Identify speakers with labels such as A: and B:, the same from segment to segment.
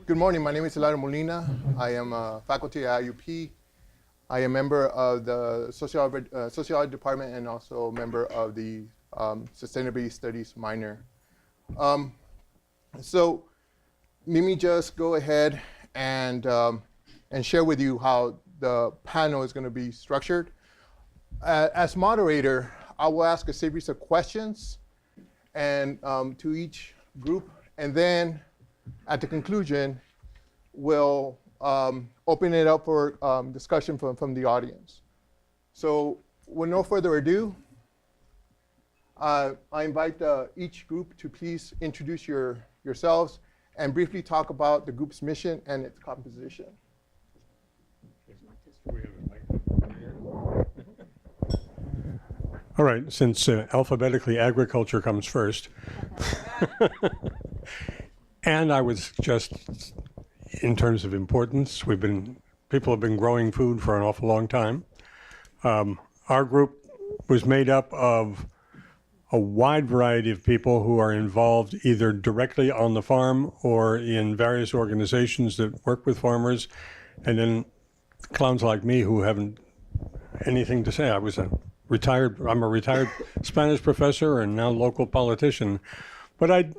A: Good morning. My name is Hilario Molina. I am a faculty at IUP. I am a member of the Sociology department and also a member of the Sustainability Studies minor. So let me just go ahead and share with you how the panel is going to be structured. As moderator, I will ask a series of questions and to each group, and then at the conclusion, we'll open it up for discussion from the audience. So with no further ado, I invite each group to please introduce yourselves and briefly talk about the group's mission and its composition.
B: All right, since alphabetically agriculture comes first, and I was just, in terms of importance, people have been growing food for an awful long time. Our group was made up of a wide variety of people who are involved either directly on the farm or in various organizations that work with farmers, and then clowns like me who haven't anything to say. I'm a retired Spanish professor and now local politician, but I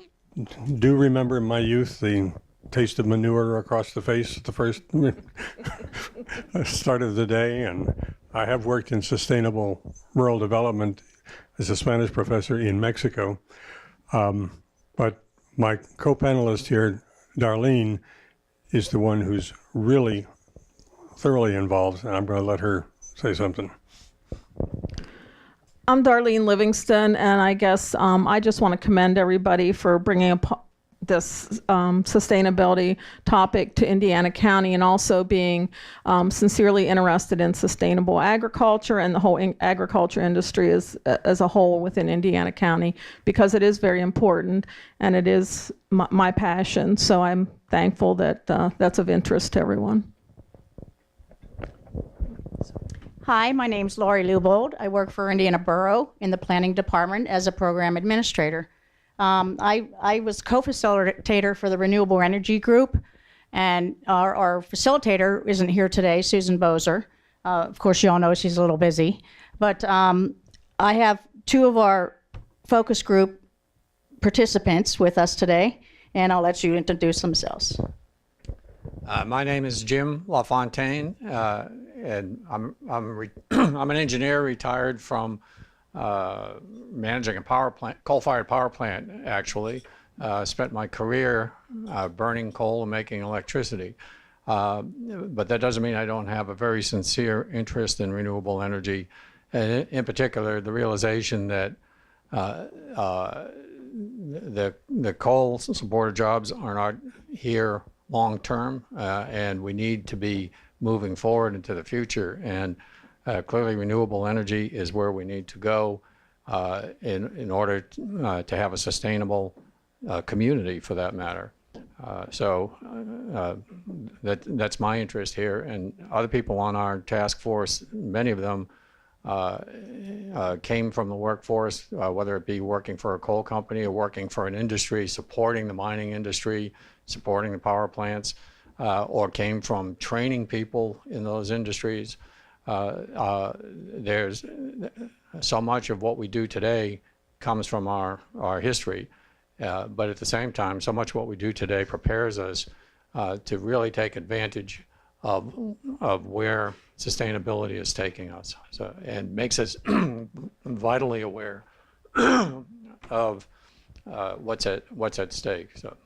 B: do remember in my youth the taste of manure across the face at the first start of the day, and I have worked in sustainable rural development as a Spanish professor in Mexico. But my co-panelist here, Darlene, is the one who's really thoroughly involved, and I'm going to let her say something.
C: I'm Darlene Livingston, and I guess I just want to commend everybody for bringing up this sustainability topic to Indiana County, and also being sincerely interested in sustainable agriculture and the whole agriculture industry as a whole within Indiana County, because it is very important and it is my passion. So I'm thankful that that's of interest to everyone.
D: Hi, my name's LaurieLubold. I work for Indiana Borough in the Planning Department as a program administrator. I was co-facilitator for the Renewable Energy group, and our facilitator isn't here today, Susan Boser. Of course, you all know she's a little busy. But I have two of our focus group participants with us today, and I'll let you introduce themselves.
E: My name is Jim LaFontaine, and I'm an engineer retired from managing a power plant, coal-fired power plant, actually. Spent my career burning coal and making electricity. But that doesn't mean I don't have a very sincere interest in renewable energy, and in particular, the realization that the coal-supported jobs are not here long-term, and we need to be moving forward into the future. And clearly, renewable energy is where we need to go in order to have a sustainable community, for that matter. So that's my interest here. And other people on our task force, many of them came from the workforce, whether it be working for a coal company or working for an industry, supporting the mining industry, supporting the power plants, or came from training people in those industries. There's so much of what we do today comes from our history, but at the same time, so much of what we do today prepares us to really take advantage of where sustainability is taking us, and makes us vitally aware of what's at stake. So.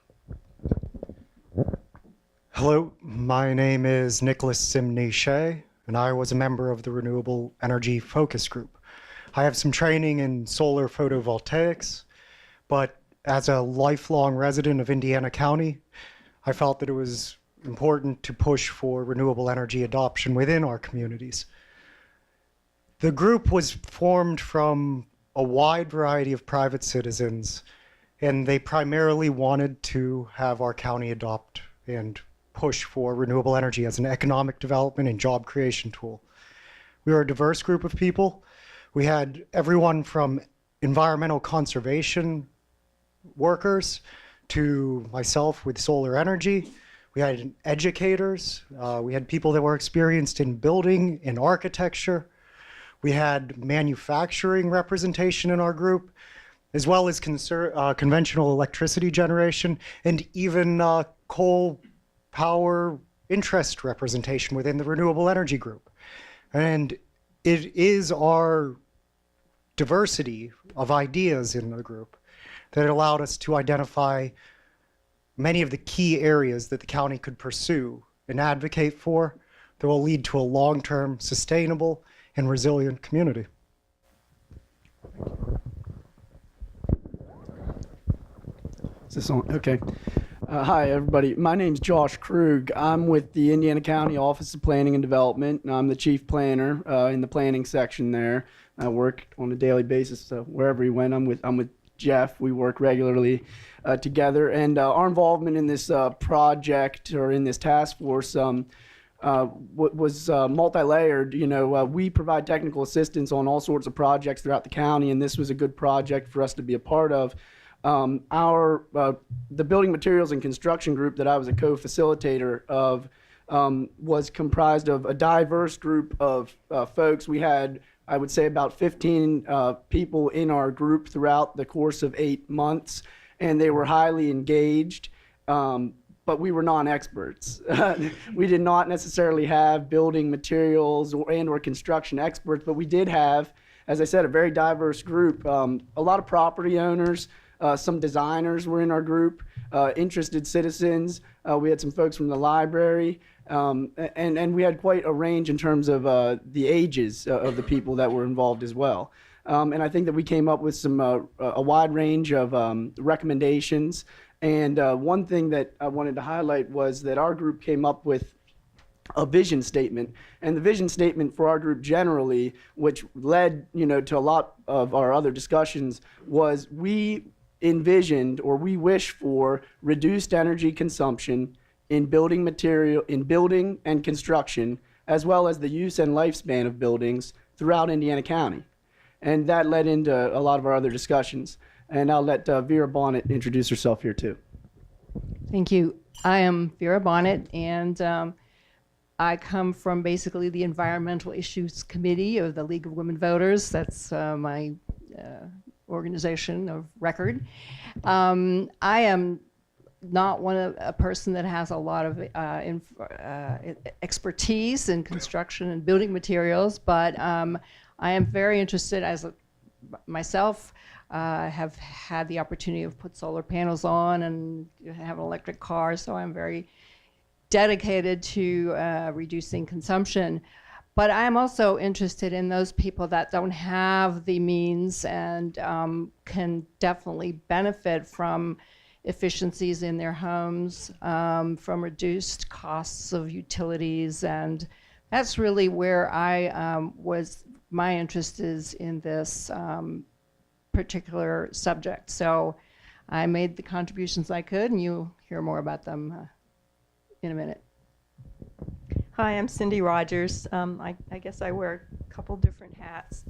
F: Hello, my name is Nicholas Simney Shea, and I was a member of the Renewable Energy Focus Group. I have some training in solar photovoltaics, but as a lifelong resident of Indiana County, I felt that it was important to push for renewable energy adoption within our communities. The group was formed from a wide variety of private citizens, and they primarily wanted to have our county adopt and push for renewable energy as an economic development and job creation tool. We were a diverse group of people. We had everyone from environmental conservation workers to myself with solar energy. We had educators. We had people that were experienced in building and architecture. We had manufacturing representation in our group, as well as conventional electricity generation, and even coal power interest representation within the renewable energy group. And it is our diversity of ideas in the group that allowed us to identify many of the key areas that the county could pursue and advocate for that will lead to a long-term, sustainable, and resilient community.
G: Is this on? Okay. Hi, everybody. My name's Josh Krug. I'm with the Indiana County Office of Planning and Development, and I'm the chief planner in the planning section there. I work on a daily basis, so wherever he went, I'm with Jeff. We work regularly together, and our involvement in this project or in this task force was multi-layered. You know, we provide technical assistance on all sorts of projects throughout the county, and this was a good project for us to be a part of. The building materials and construction group that I was a co-facilitator of was comprised of a diverse group of folks. We had, I would say, about 15 people in our group throughout the course of 8 months, and they were highly engaged, but we were non-experts. We did not necessarily have building materials or construction experts, but we did have, as I said, a very diverse group. A lot of property owners, some designers were in our group, interested citizens. We had some folks from the library, and we had quite a range in terms of the ages of the people that were involved as well. And I think that we came up with some a wide range of recommendations. And one thing that I wanted to highlight was that our group came up with a vision statement, and the vision statement for our group generally, which led, you know, to a lot of our other discussions, was we envisioned, or we wish for, reduced energy consumption in building and construction, as well as the use and lifespan of buildings throughout Indiana County. And that led into a lot of our other discussions. And I'll let Vera Bonnett introduce herself here too.
H: Thank you. I am Vera Bonnett, and I come from basically the Environmental Issues Committee of the League of Women Voters. That's my organization of record. I am not a person that has a lot of expertise in construction and building materials, but I am very interested, as myself, have had the opportunity to put solar panels on and have an electric car, so I'm very dedicated to reducing consumption. But I am also interested in those people that don't have the means and can definitely benefit from efficiencies in their homes, from reduced costs of utilities, and that's really where my interest is in this particular subject. So I made the contributions I could, and you'll hear more about them in a minute.
I: Hi, I'm Cindy Rogers. I guess I wear a couple different hats.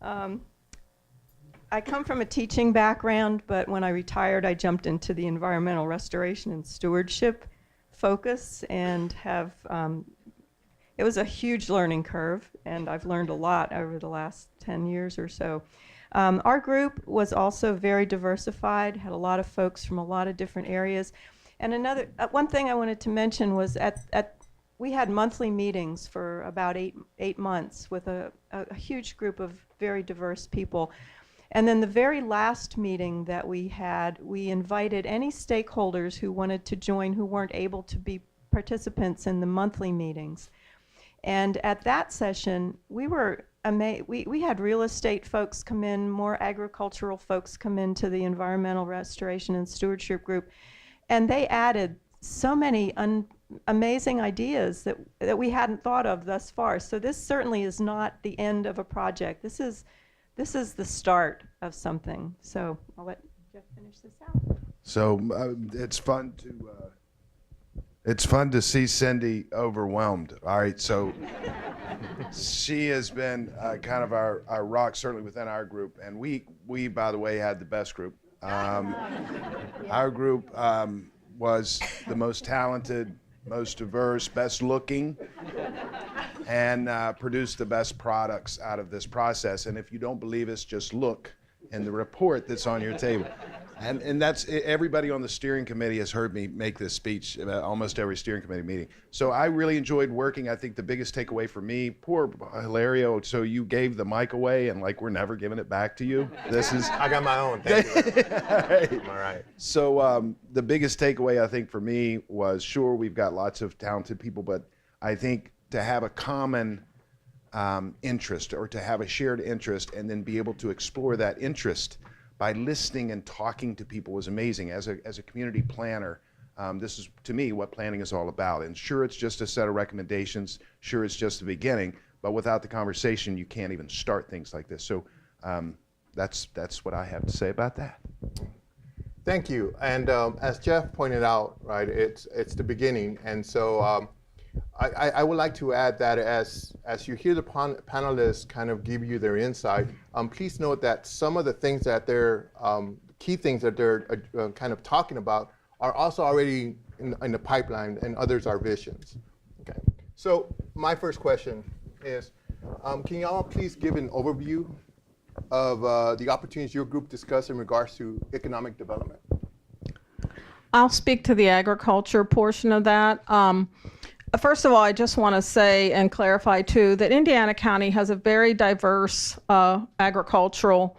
I: I come from a teaching background, but when I retired, I jumped into the environmental restoration and stewardship focus, and it was a huge learning curve, and I've learned a lot over the last 10 years or so. Our group was also very diversified, had a lot of folks from a lot of different areas. And one thing I wanted to mention was we had monthly meetings for about eight months with a huge group of very diverse people. And then the very last meeting that we had, we invited any stakeholders who wanted to join who weren't able to be participants in the monthly meetings. And at that session, we were amazed. We had real estate folks come in, more agricultural folks come into the environmental restoration and stewardship group, and they added so many amazing ideas that we hadn't thought of thus far. So this certainly is not the end of a project. This is the start of something. So I'll let Jeff finish this out.
J: So it's fun to see Cindy overwhelmed. All right, so she has been kind of our rock, certainly within our group, and we by the way had the best group. Our group was the most talented, most diverse, best looking, and produced the best products out of this process. And if you don't believe us, just look in the report that's on your table. And that's, everybody on the steering committee has heard me make this speech at almost every steering committee meeting. So I really enjoyed working. I think the biggest takeaway for me, poor Hilario, so you gave the mic away and like we're never giving it back to you. This is,
K: I got my own, thank you. All right.
J: So the biggest takeaway I think for me was, sure, we've got lots of talented people, but I think to have a common interest, or to have a shared interest, and then be able to explore that interest by listening and talking to people was amazing. As a community planner, this is, to me, what planning is all about. And sure, it's just a set of recommendations. Sure, it's just the beginning. But without the conversation, you can't even start things like this. So that's what I have to say about that.
A: Thank you. And as Jeff pointed out, right, it's the beginning. And so I would like to add that as you hear the panelists kind of give you their insight, please note that some of the things that they're, key things that they're kind of talking about are also already in the pipeline, and others are visions. Okay. So my first question is, can you all please give an overview of the opportunities your group discussed in regards to economic development?
C: I'll speak to the agriculture portion of that. First of all, I just want to say and clarify too that Indiana County has a very diverse agricultural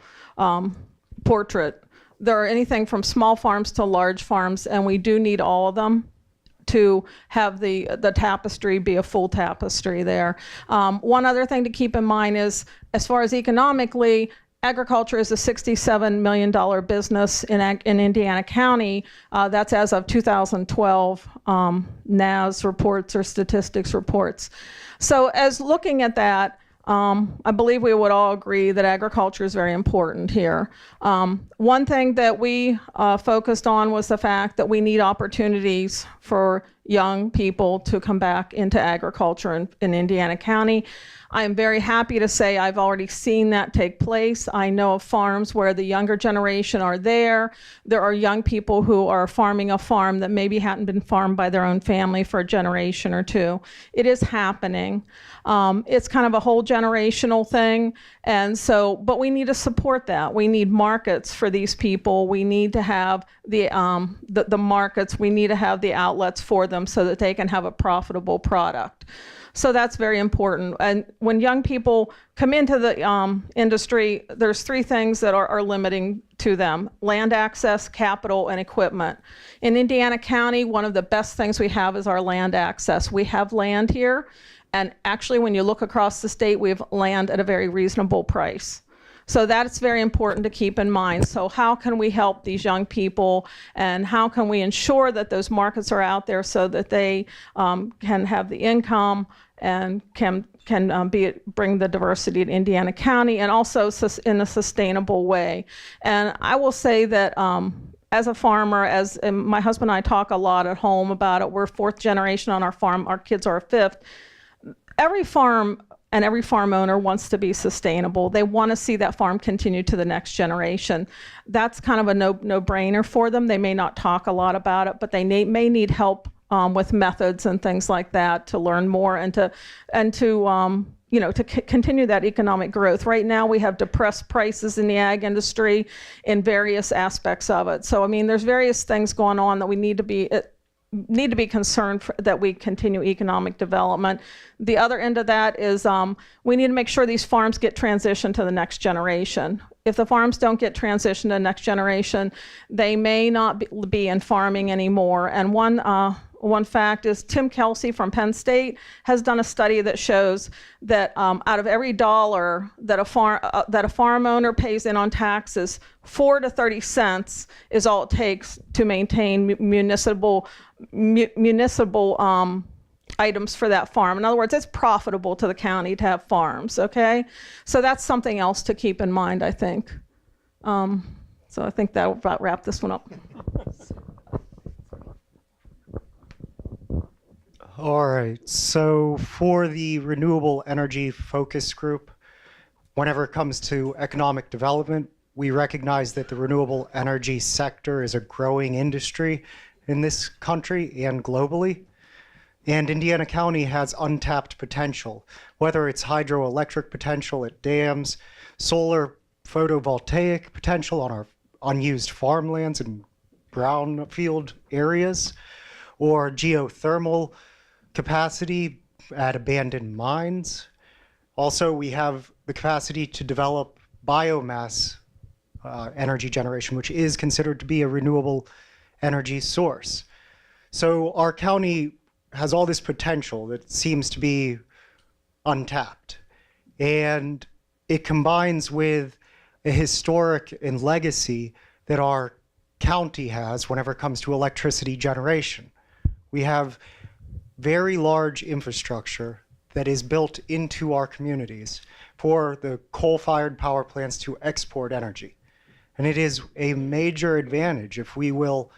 C: portrait. There are anything from small farms to large farms, and we do need all of them to have the tapestry be a full tapestry there. One other thing to keep in mind is, as far as economically, agriculture is a $67 million business in Indiana County. That's as of 2012 NAS reports or statistics reports. So as looking at that, I believe we would all agree that agriculture is very important here. One thing that we focused on was the fact that we need opportunities for young people to come back into agriculture in Indiana County. I am very happy to say I've already seen that take place. I know of farms where the younger generation are there. There are young people who are farming a farm that maybe hadn't been farmed by their own family for a generation or two. It is happening. It's kind of a whole generational thing. And so, but we need to support that. We need markets for these people. We need to have the markets. We need to have the outlets for them so that they can have a profitable product. So that's very important. And when young people come into the industry, there's three things that are limiting to them: land access, capital, and equipment. In Indiana County, one of the best things we have is our land access. We have land here, and actually when you look across the state, we have land at a very reasonable price. So that's very important to keep in mind. So how can we help these young people, and how can we ensure that those markets are out there so that they can have the income and can bring the diversity to Indiana County, and also in a sustainable way. And I will say that as a farmer, and my husband and I talk a lot at home about it, we're fourth generation on our farm, our kids are fifth. Every farm and every farm owner wants to be sustainable. They want to see that farm continue to the next generation. That's kind of a no-brainer for them. They may not talk a lot about it, but they may need help with methods and things like that to learn more and to continue that economic growth. Right now we have depressed prices in the ag industry in various aspects of it. So I mean, there's various things going on that we need to be concerned that we continue economic development. The other end of that is we need to make sure these farms get transitioned to the next generation. If the farms don't get transitioned to the next generation, they may not be in farming anymore. And one fact is Tim Kelsey from Penn State has done a study that shows that out of every dollar that a farm owner pays in on taxes, 4 to 30 cents is all it takes to maintain municipal items for that farm. In other words, it's profitable to the county to have farms, okay? So that's something else to keep in mind, I think. So I think that'll about wrap this one up.
F: All right, so for the Renewable Energy Focus Group, whenever it comes to economic development, we recognize that the renewable energy sector is a growing industry in this country and globally. And Indiana County has untapped potential, whether it's hydroelectric potential at dams, solar photovoltaic potential on our unused farmlands and brownfield areas, or geothermal capacity at abandoned mines. Also, we have the capacity to develop biomass energy generation, which is considered to be a renewable energy source. So our county has all this potential that seems to be untapped. And it combines with a historic and legacy that our county has whenever it comes to electricity generation. We have very large infrastructure that is built into our communities for the coal-fired power plants to export energy. And it is a major advantage if we will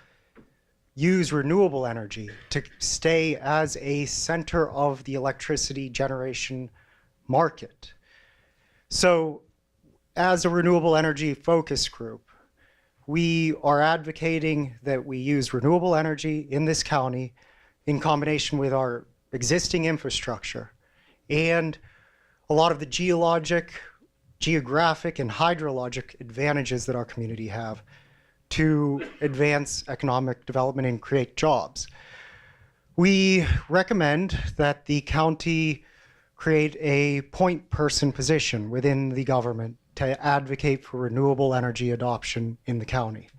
F: use renewable energy to stay as a center of the electricity generation market. So as a renewable energy focus group, we are advocating that we use renewable energy in this county in combination with our existing infrastructure and a lot of the geographic, and hydrologic advantages that our community have to advance economic development and create jobs. We recommend that the county create a point person position within the government to advocate for renewable energy adoption in the county.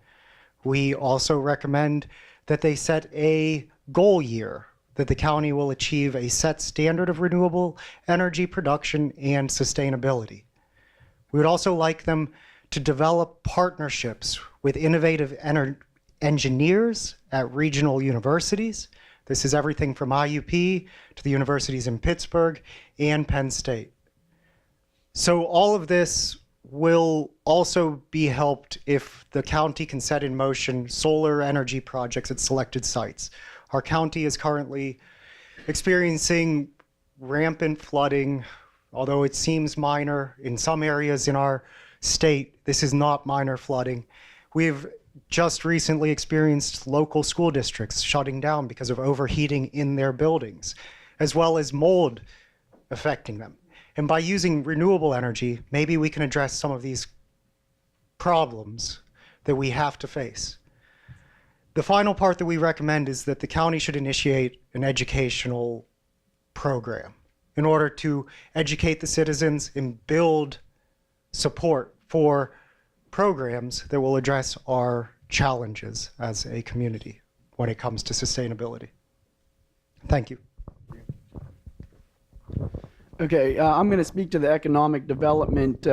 F: We also recommend that they set a goal year that the county will achieve a set standard of renewable energy production and sustainability. We would also like them to develop partnerships with innovative engineers at regional universities. This is everything from IUP to the universities in Pittsburgh and Penn State. So all of this will also be helped if the county can set in motion solar energy projects at selected sites. Our county is currently experiencing rampant flooding, although it seems minor in some areas in our state. This is not minor flooding. We've just recently experienced local school districts shutting down because of overheating in their buildings, as well as mold affecting them. And by using renewable energy, maybe we can address some of these problems that we have to face. The final part that we recommend is that the county should initiate an educational program in order to educate the citizens and build support for programs that will address our challenges as a community when it comes to sustainability. Thank you.
G: Okay, I'm going to speak to the economic development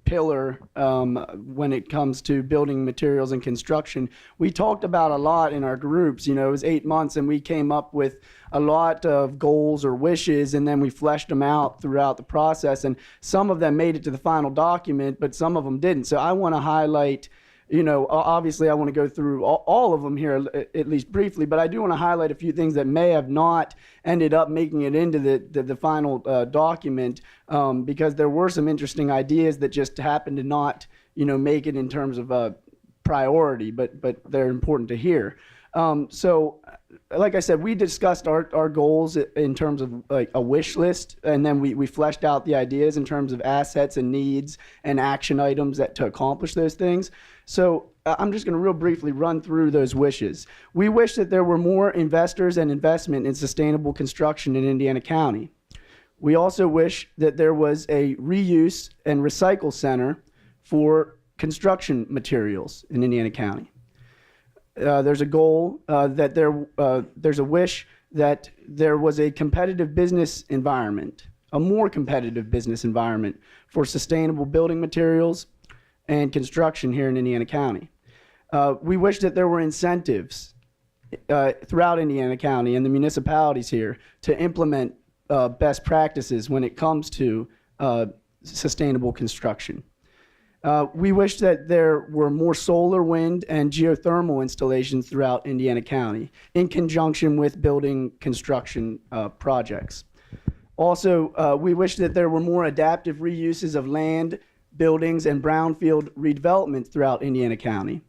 G: pillar when it comes to building materials and construction. We talked about a lot in our groups. You know, it was 8 months and we came up with a lot of goals or wishes, and then we fleshed them out throughout the process, and some of them made it to the final document, but some of them didn't. So I want to highlight, you know, obviously I want to go through all of them here, at least briefly, but I do want to highlight a few things that may have not ended up making it into the final document, because there were some interesting ideas that just happened to not, you know, make it in terms of priority, but they're important to hear. So like I said, we discussed our goals in terms of like a wish list, and then we fleshed out the ideas in terms of assets and needs and action items to accomplish those things. So I'm just going to real briefly run through those wishes. We wish that there were more investors and investment in sustainable construction in Indiana County. We also wish that there was a reuse and recycle center for construction materials in Indiana County. There's a goal that there's a wish that there was a competitive business environment, a more competitive business environment for sustainable building materials and construction here in Indiana County. We wish that there were incentives throughout Indiana County and the municipalities here to implement best practices when it comes to sustainable construction. We wish that there were more solar, wind, and geothermal installations throughout Indiana County in conjunction with building construction projects. Also, we wish that there were more adaptive reuses of land, buildings, and brownfield redevelopment throughout Indiana County.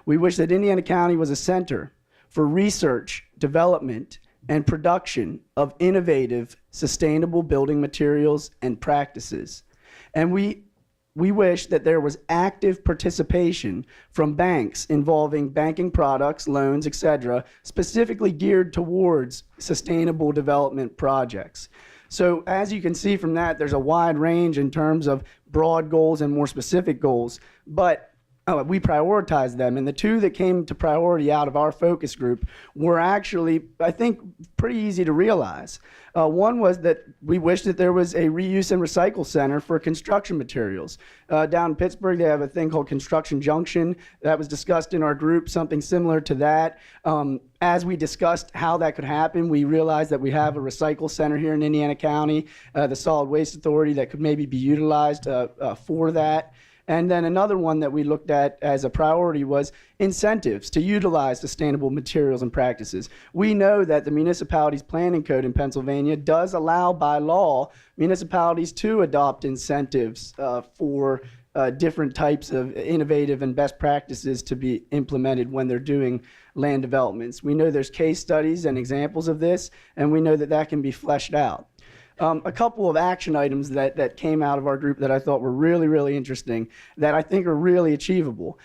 G: We wish that Indiana County was a center for research, development, and production of innovative, sustainable building materials and practices. And we wish that there was active participation from banks involving banking products, loans, etc., specifically geared towards sustainable development projects. So as you can see from that, there's a wide range in terms of broad goals and more specific goals, but we prioritize them. And the two that came to priority out of our focus group were actually, I think, pretty easy to realize. One was that we wish that there was a reuse and recycle center for construction materials. Down in Pittsburgh, they have a thing called Construction Junction. That was discussed in our group, something similar to that. As we discussed how that could happen, we realized that we have a recycle center here in Indiana County, the Solid Waste Authority, that could maybe be utilized for that. And then another one that we looked at as a priority was incentives to utilize sustainable materials and practices. We know that the municipality's planning code in Pennsylvania does allow by law municipalities to adopt incentives for different types of innovative and best practices to be implemented when they're doing land developments. We know there's case studies and examples of this, and we know that that can be fleshed out. A couple of action items that came out of our group that I thought were really, really interesting, that I think are really achievable.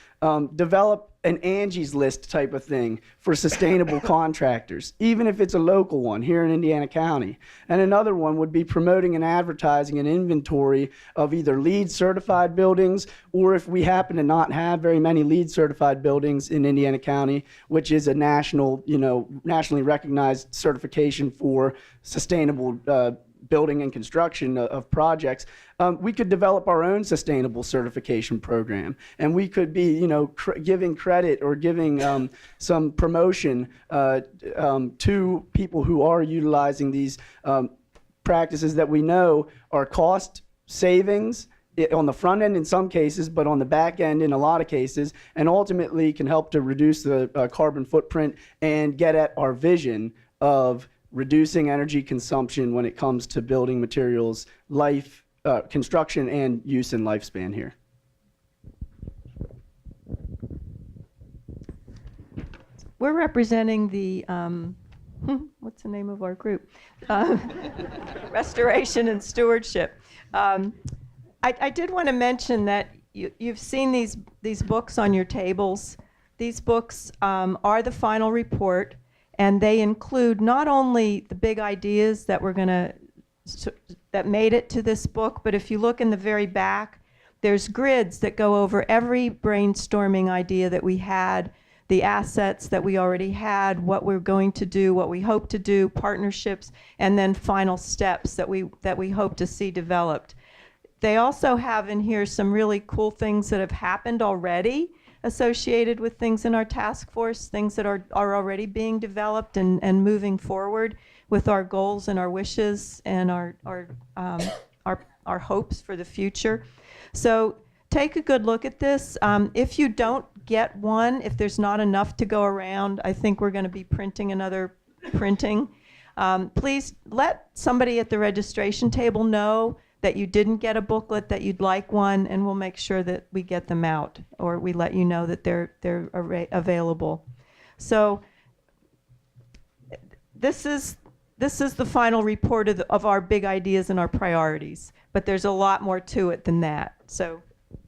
G: Develop an Angie's List type of thing for sustainable contractors, even if it's a local one here in Indiana County. And another one would be promoting and advertising an inventory of either LEED certified buildings, or if we happen to not have very many LEED certified buildings in Indiana County, which is a national, nationally recognized certification for sustainable building and construction of projects, we could develop our own sustainable certification program, and we could be, giving credit or giving some promotion to people who are utilizing these practices that we know are cost savings on the front end in some cases, but on the back end in a lot of cases, and ultimately can help to reduce the carbon footprint and get at our vision of reducing energy consumption when it comes to building materials, construction, and use and lifespan here.
I: We're representing the, what's the name of our group? Restoration and Stewardship. I did want to mention that you've seen these books on your tables. These books are the final report. And they include not only the big ideas that that made it to this book, but if you look in the very back, there's grids that go over every brainstorming idea that we had, the assets that we already had, what we're going to do, what we hope to do, partnerships, and then final steps that we hope to see developed. They also have in here some really cool things that have happened already, associated with things in our task force, things that are already being developed and moving forward with our goals and our wishes and our hopes for the future. So take a good look at this. If you don't get one, if there's not enough to go around, I think we're going to be printing another printing. Please let somebody at the registration table know that you didn't get a booklet, that you'd like one, and we'll make sure that we get them out, or we let you know that they're available. So this is the final report of our big ideas and our priorities, but there's a lot more to it than that. So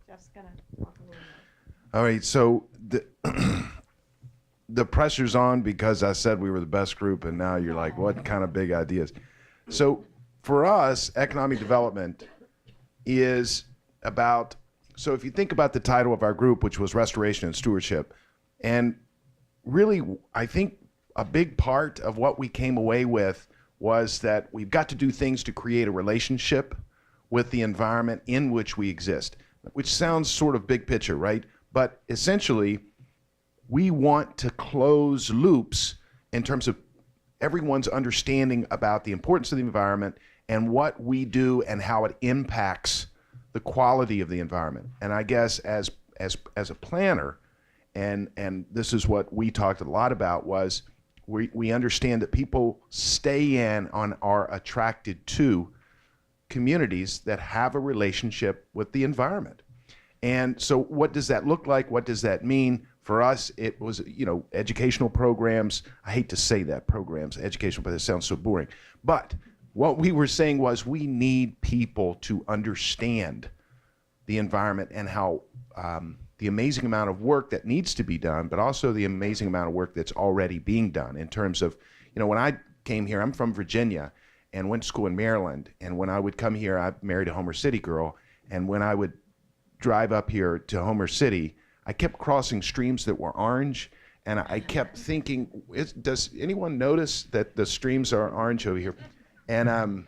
I: Jeff's gonna talk a little more.
J: All right, so the pressure's on because I said we were the best group, and now you're like, what kind of big ideas? So for us, economic development is about, so if you think about the title of our group, which was Restoration and Stewardship, and really, I think a big part of what we came away with was that we've got to do things to create a relationship with the environment in which we exist, which sounds sort of big picture, right? But essentially, we want to close loops in terms of everyone's understanding about the importance of the environment and what we do and how it impacts the quality of the environment. And I guess as a planner, and this is what we talked a lot about, was we understand that people stay in on are attracted to communities that have a relationship with the environment. And so what does that look like? What does that mean? For us, it was, educational programs. I hate to say that, programs, educational, but it sounds so boring. But what we were saying was we need people to understand the environment and how the amazing amount of work that needs to be done, but also the amazing amount of work that's already being done in terms of, when I came here, I'm from Virginia and went to school in Maryland. And when I would come here, I married a Homer City girl. And when I would drive up here to Homer City, I kept crossing streams that were orange, and I kept thinking, does anyone notice that the streams are orange over here? And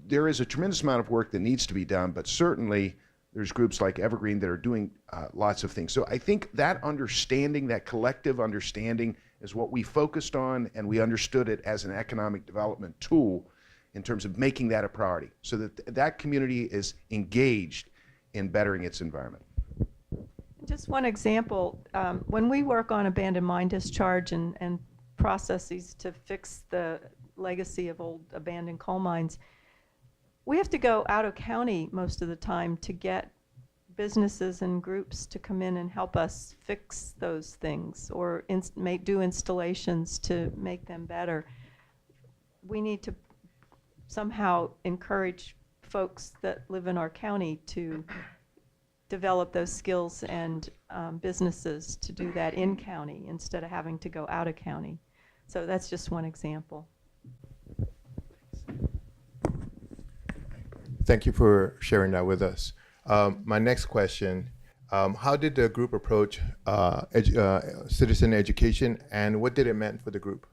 J: there is a tremendous amount of work that needs to be done, but certainly there's groups like Evergreen that are doing lots of things. So I think that understanding, that collective understanding, is what we focused on, and we understood it as an economic development tool in terms of making that a priority, so that that community is engaged in bettering its environment.
I: Just one example, when we work on abandoned mine discharge and processes to fix the legacy of old abandoned coal mines, we have to go out of county most of the time to get businesses and groups to come in and help us fix those things or do installations to make them better. We need to somehow encourage folks that live in our county to develop those skills and businesses to do that in county instead of having to go out of county. So that's just one example.
A: Thank you for sharing that with us. My next question, how did the group approach citizen education, and what did it mean for the group?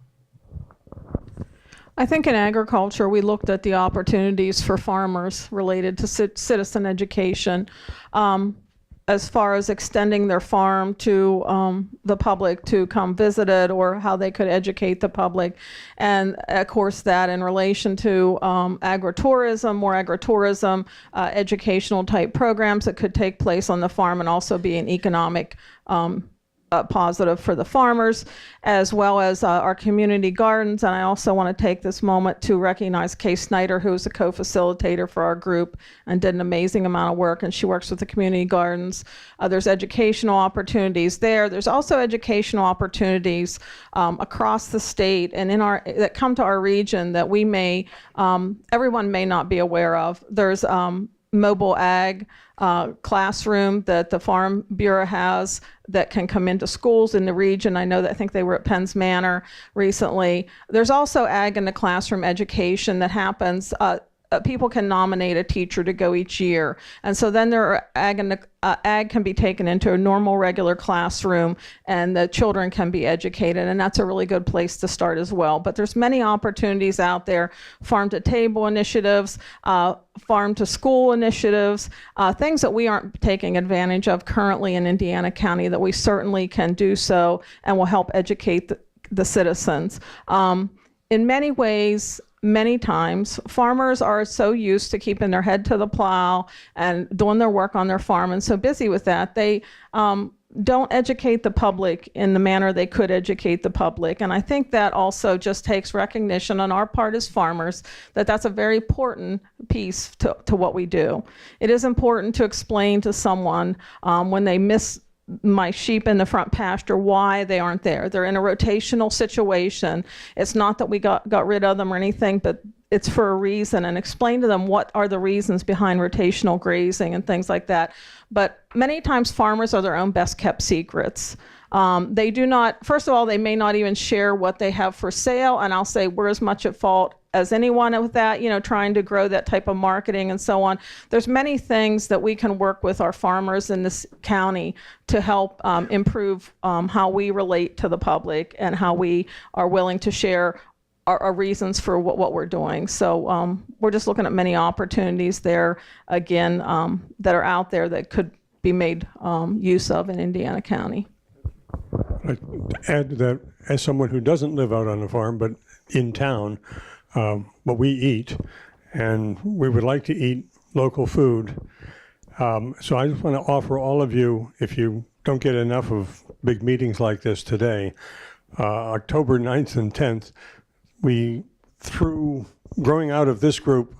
C: I think in agriculture, we looked at the opportunities for farmers related to citizen education, as far as extending their farm to the public to come visit it, or how they could educate the public. And of course that in relation to agritourism, more agritourism, educational type programs that could take place on the farm and also be an economic positive for the farmers, as well as our community gardens. And I also want to take this moment to recognize Kay Snyder, who is a co-facilitator for our group and did an amazing amount of work, and she works with the community gardens. There's educational opportunities there. There's also educational opportunities across the state and that come to our region that we may, everyone may not be aware of. There's mobile ag classroom that the Farm Bureau has that can come into schools in the region. I think they were at Penn's Manor recently. There's also ag in the classroom education that happens. People can nominate a teacher to go each year. And so then ag can be taken into a normal, regular classroom, and the children can be educated, and that's a really good place to start as well. But there's many opportunities out there, farm-to-table initiatives, farm-to-school initiatives, things that we aren't taking advantage of currently in Indiana County that we certainly can do so and will help educate the citizens. In many ways, many times, farmers are so used to keeping their head to the plow and doing their work on their farm and so busy with that, they don't educate the public in the manner they could educate the public. And I think that also just takes recognition on our part as farmers that that's a very important piece to what we do. It is important to explain to someone when they miss my sheep in the front pasture why they aren't there. They're in a rotational situation. It's not that we got rid of them or anything, but it's for a reason, and explain to them what are the reasons behind rotational grazing and things like that. But many times farmers are their own best kept secrets. They do not, first of all, they may not even share what they have for sale, and I'll say we're as much at fault as anyone with that, trying to grow that type of marketing and so on. There's many things that we can work with our farmers in this county to help improve how we relate to the public and how we are willing to share our reasons for what we're doing. So we're just looking at many opportunities there, again, that are out there that could be made use of in Indiana County.
B: I'd add that as someone who doesn't live out on the farm, but in town, what we eat, and we would like to eat local food. So I just want to offer all of you, if you don't get enough of big meetings like this today, October 9th and 10th, growing out of this group,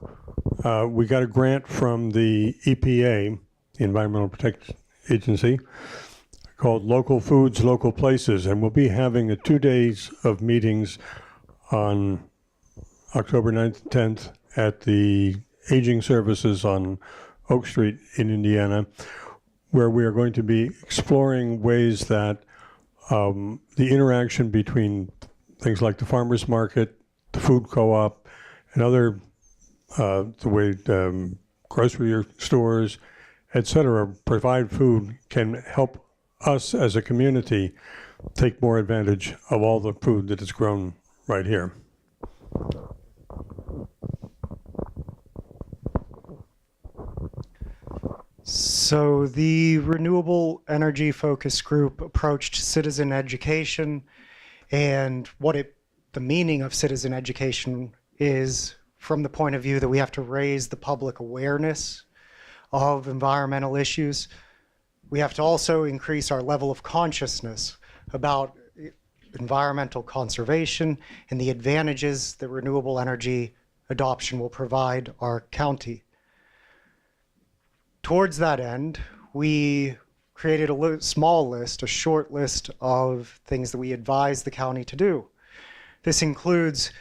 B: we got a grant from the EPA, the Environmental Protection Agency, called Local Foods, Local Places, and we'll be having 2 days of meetings on October 9th and 10th at the Aging Services on Oak Street in Indiana, where we are going to be exploring ways that the interaction between things like the farmers market, the food co-op, and other the way grocery stores, et cetera, provide food can help us as a community take more advantage of all the food that is grown right here.
F: So the Renewable Energy Focus Group approached citizen education and the meaning of citizen education is from the point of view that we have to raise the public awareness of environmental issues. We have to also increase our level of consciousness about environmental conservation and the advantages that renewable energy adoption will provide our county. Towards that end, we created a short list of things that we advise the county to do. This includes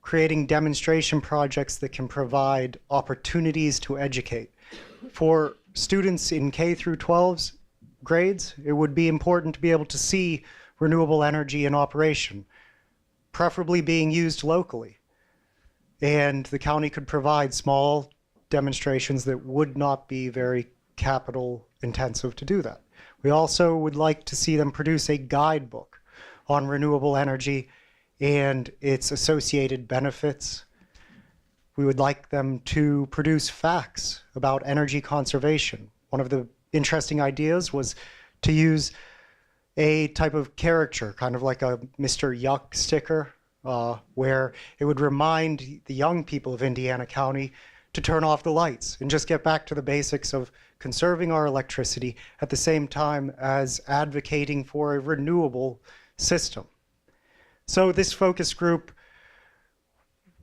F: creating demonstration projects that can provide opportunities to educate. For students in K through 12's grades, it would be important to be able to see renewable energy in operation, preferably being used locally. And the county could provide small demonstrations that would not be very capital intensive to do that. We also would like to see them produce a guidebook on renewable energy and its associated benefits. We would like them to produce facts about energy conservation. One of the interesting ideas was to use a type of caricature, kind of like a Mr. Yuck sticker, where it would remind the young people of Indiana County to turn off the lights and just get back to the basics of conserving our electricity at the same time as advocating for a renewable system. So this focus group,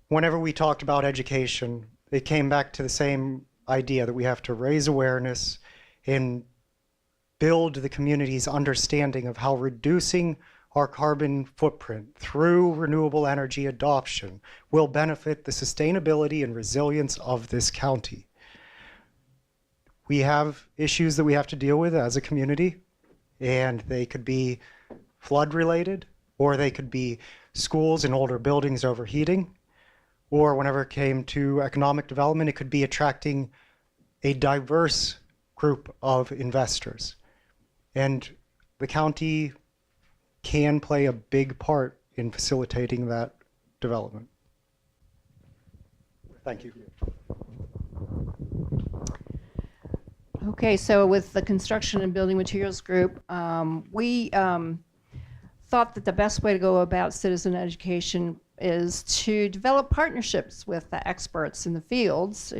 F: whenever we talked about education, it came back to the same idea that we have to raise awareness and build the community's understanding of how reducing our carbon footprint through renewable energy adoption will benefit the sustainability and resilience of this county. We have issues that we have to deal with as a community, and they could be flood related, or they could be schools and older buildings overheating, or whenever it came to economic development, it could be attracting a diverse group of investors. And the county can play a big part in facilitating that development. Thank you.
H: Okay, so with the construction and building materials group, we thought that the best way to go about citizen education is to develop partnerships with the experts in the fields,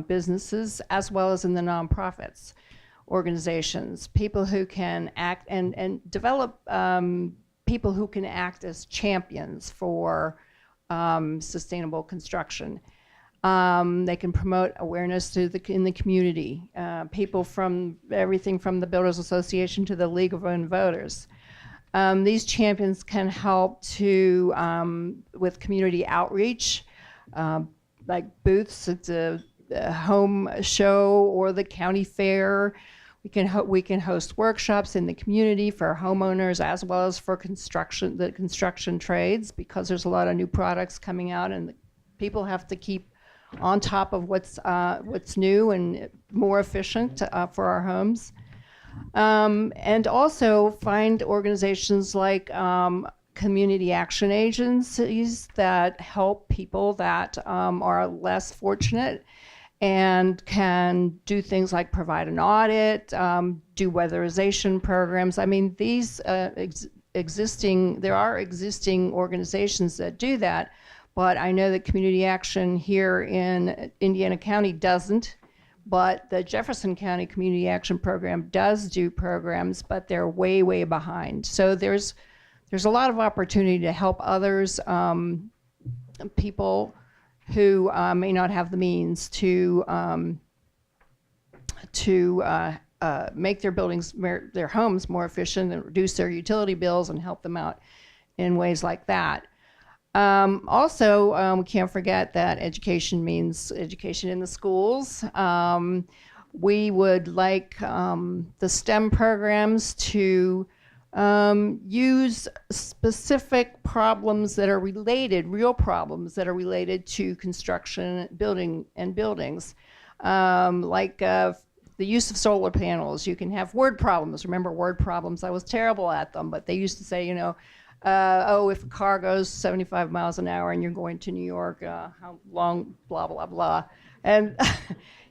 H: businesses, as well as in the nonprofits, organizations, people who can act and develop people who can act as champions for sustainable construction. They can promote awareness in the community. People from everything from the Builders Association to the League of Women Voters. These champions can help to with community outreach, like booths at the home show or the county fair. We can host workshops in the community for homeowners as well as for the construction trades, because there's a lot of new products coming out and the people have to keep on top of what's new and more efficient for our homes. And also find organizations like community action agencies that help people that are less fortunate and can do things like provide an audit, do weatherization programs. I mean, these there are existing organizations that do that, but I know that community action here in Indiana County doesn't. But the Jefferson County Community Action Program does do programs, but they're way, way behind. So there's a lot of opportunity to help others, people who may not have the means to make their buildings, their homes more efficient and reduce their utility bills and help them out in ways like that. We can't forget that education means education in the schools. We would like the STEM programs to use specific problems that are related, real problems that are related to construction, buildings, like the use of solar panels. You can have word problems. Remember word problems? I was terrible at them, but they used to say, if a car goes 75 miles an hour and you're going to New York, how long, blah, blah, blah. And,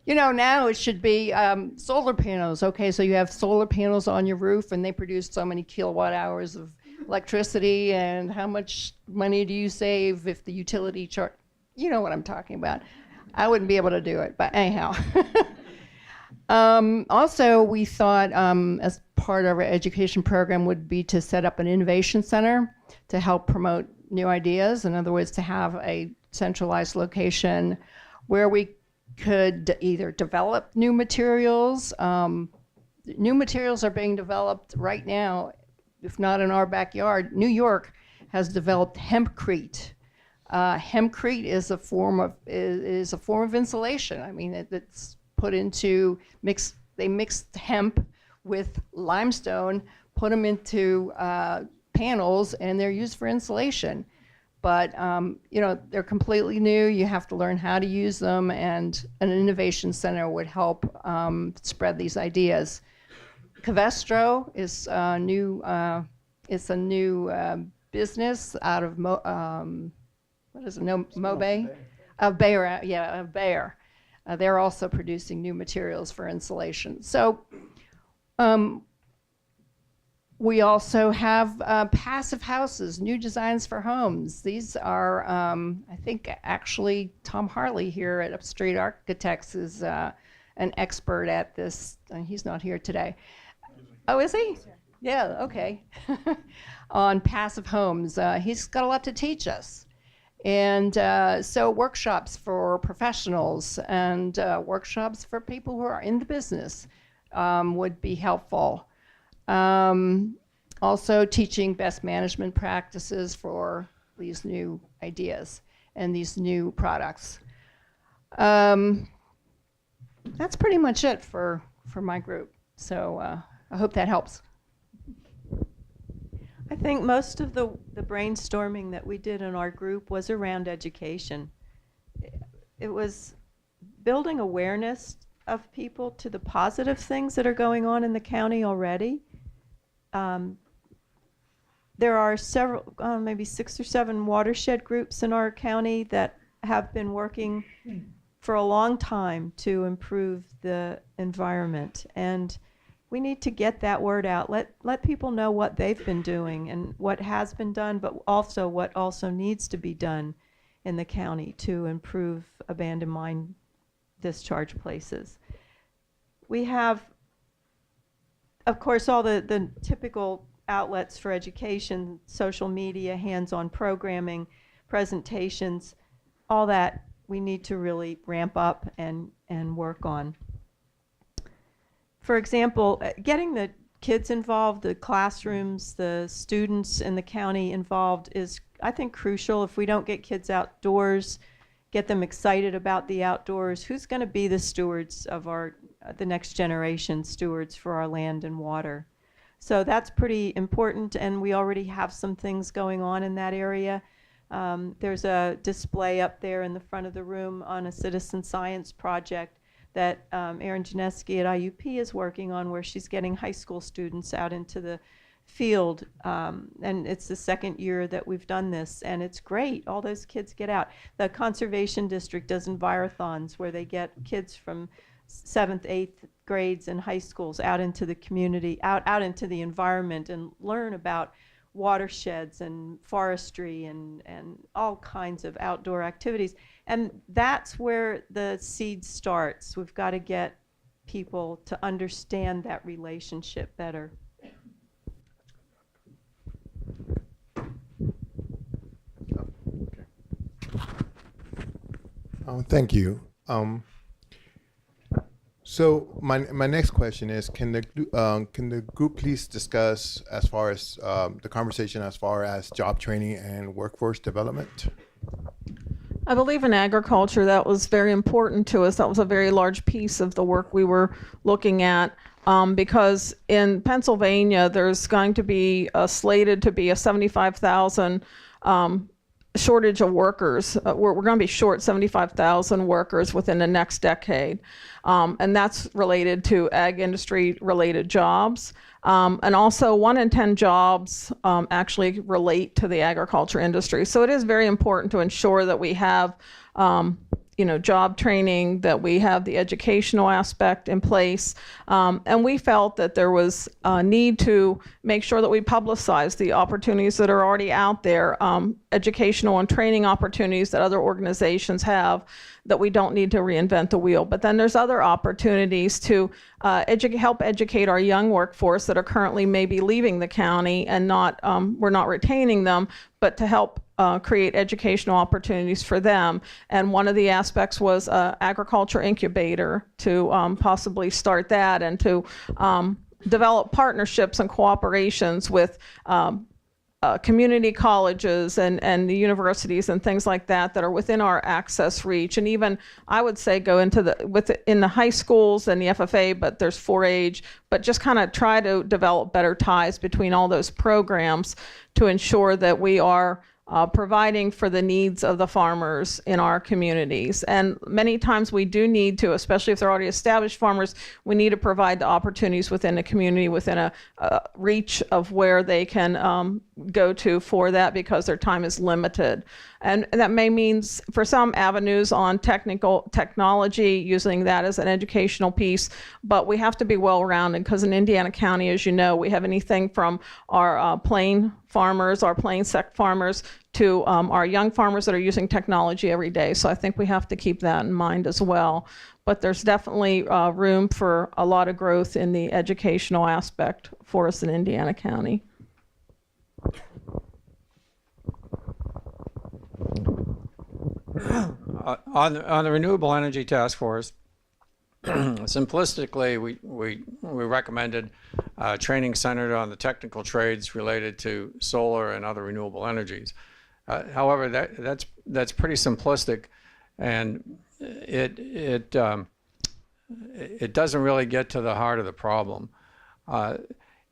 H: now it should be solar panels. Okay, so you have solar panels on your roof and they produce so many kilowatt hours of electricity, and how much money do you save if the utility charge? You know what I'm talking about. I wouldn't be able to do it, but anyhow. Also, we thought as part of our education program would be to set up an innovation center to help promote new ideas. In other words, to have a centralized location where we could either develop new materials. New materials are being developed right now, if not in our backyard. New York has developed hempcrete. Hempcrete is a form of insulation. I mean, it's put into they mixed hemp with limestone, put them into panels, and they're used for insulation. But they're completely new. You have to learn how to use them, and an innovation center would help spread these ideas. Covestro is a new. It's a new business out of Mobay, of Bayer. Yeah, of Bayer. They're also producing new materials for insulation. So we also have passive houses, new designs for homes. These are, I think, actually Tom Harley here at Upstreet Architects is an expert at this. He's not here today. Oh, is he? Yeah, okay. On passive homes. He's got a lot to teach us. And so workshops for professionals and workshops for people who are in the business would be helpful. Also teaching best management practices for these new ideas and these new products. That's pretty much it for my group. So I hope that helps.
I: I think most of the brainstorming that we did in our group was around education. It was building awareness of people to the positive things that are going on in the county already. There are several, maybe 6 or 7 watershed groups in our county that have been working for a long time to improve the environment. And we need to get that word out. Let people know what they've been doing and what has been done, but also what also needs to be done in the county to improve abandoned mine discharge places. We have, of course, all the typical outlets for education, social media, hands-on programming, presentations, all that we need to really ramp up and work on. For example, getting the kids involved, the classrooms, the students in the county involved is, I think, crucial. If we don't get kids outdoors, get them excited about the outdoors, who's going to be the stewards of the next generation stewards for our land and water? So that's pretty important, and we already have some things going on in that area. There's a display up there in the front of the room on a citizen science project that Erin Janeski at IUP is working on, where she's getting high school students out into the field. And it's the second year that we've done this, and it's great. All those kids get out. The Conservation District does envirothons where they get kids from 7th, 8th grades and high schools out into the community, out into the environment, and learn about watersheds and forestry and all kinds of outdoor activities. And that's where the seed starts. We've got to get people to understand that relationship better.
K: Thank you.
A: So my next question is, can the group please discuss as far as the conversation as far as job training and workforce development?
C: I believe in agriculture, that was very important to us. That was a very large piece of the work we were looking at, because in Pennsylvania, there's going to be slated to be a 75,000 shortage of workers. We're going to be short 75,000 workers within the next decade. And that's related to ag industry related jobs. And also 1 in 10 jobs actually relate to the agriculture industry. So it is very important to ensure that we have job training, that we have the educational aspect in place. And we felt that there was a need to make sure that we publicize the opportunities that are already out there, educational and training opportunities that other organizations have, that we don't need to reinvent the wheel. But then there's other opportunities to help educate our young workforce that are currently maybe leaving the county and we're not retaining them, but to help create educational opportunities for them. And one of the aspects was agriculture incubator, to possibly start that and to develop partnerships and cooperations with community colleges and the universities and things like that are within our access reach. And even, I would say, go into in the high schools and the FFA, but there's 4-H, but just kind of try to develop better ties between all those programs to ensure that we are providing for the needs of the farmers in our communities. And many times we do need to, especially if they're already established farmers, we need to provide the opportunities within the community, within a reach of where they can go to for that, because their time is limited. And that may mean for some avenues on technology, using that as an educational piece, but we have to be well-rounded, because in Indiana County, as you know, we have anything from our plain farmers, our plain sect farmers, to our young farmers that are using technology every day. So I think we have to keep that in mind as well. But there's definitely room for a lot of growth in the educational aspect for us in Indiana County.
E: On the Renewable Energy Task Force, simplistically, we recommended training centered on the technical trades related to solar and other renewable energies. However, that's pretty simplistic, and it doesn't really get to the heart of the problem.